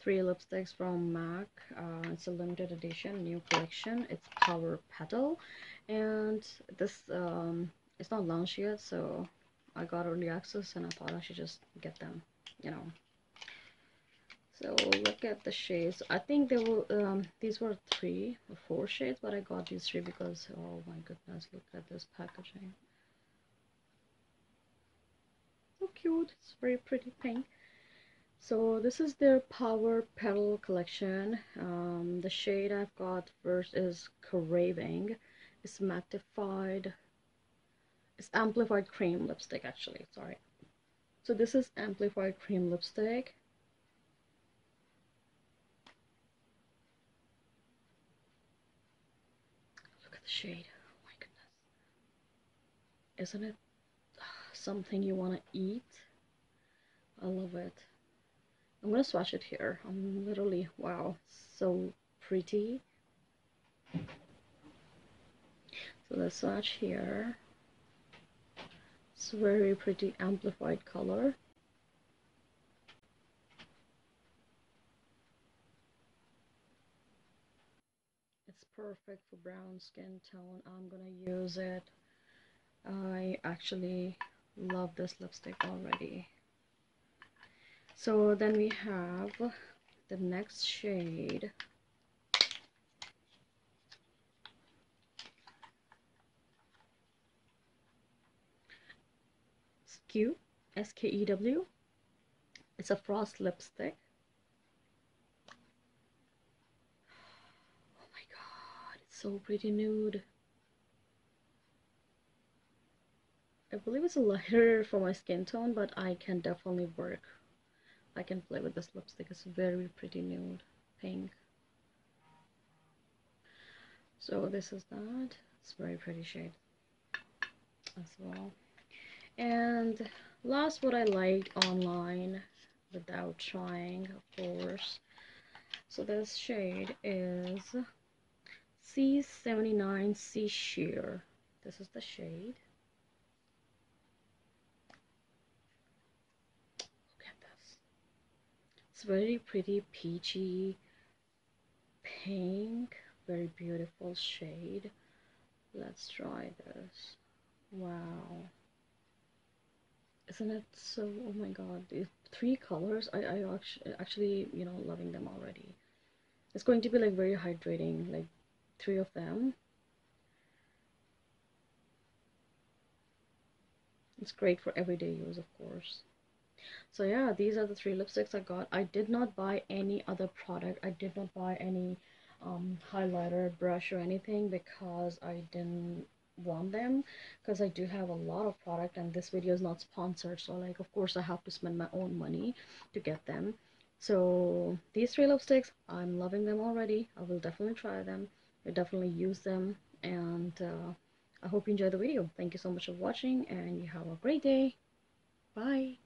three lipsticks from MAC. It's a limited edition, new collection. It's Power Petal, and this it's not launched yet, so I got early access, and I thought I should just get them, you know. So look at the shades. I think they were these were 3 or 4 shades, but I got these 3 because, oh my goodness, look at this packaging. So cute. It's very pretty pink. So this is their Power Petal collection. The shade I've got first is Craving. It's magnified. It's amplified cream lipstick, actually. Sorry. So this is amplified cream lipstick. Look at the shade. Oh my goodness. Isn't it something you want to eat? I love it. I'm gonna swatch it here. I'm literally, wow, so pretty. So let's swatch here. It's very pretty amplified color. It's perfect for brown skin tone. I'm gonna use it. I actually love this lipstick already. So then we have the next shade. Skew, S-K-E-W. It's a frost lipstick. Oh my god, it's so pretty nude. I believe it's a lighter for my skin tone, but I can definitely work. I can play with this lipstick. It's very pretty nude pink. So this is that. It's very pretty shade as well. And last, what I liked online without trying, of course. So this shade is C79 Sea Sheer. This is the shade. Look at this. It's very pretty peachy pink. Very beautiful shade. Let's try this. Wow. Isn't it so, oh my god, these 3 colors, I actually, you know, loving them already. It's going to be like very hydrating, like 3 of them. It's great for everyday use, of course. So yeah, these are the 3 lipsticks I got. I did not buy any other product. I did not buy any highlighter, brush, or anything because I didn't want them, because I do have a lot of product and this video is not sponsored, so like of course I have to spend my own money to get them. So these 3 lipsticks, I'm loving them already. I will definitely try them. I definitely use them, and I hope you enjoyed the video. Thank you so much for watching and you have a great day. Bye.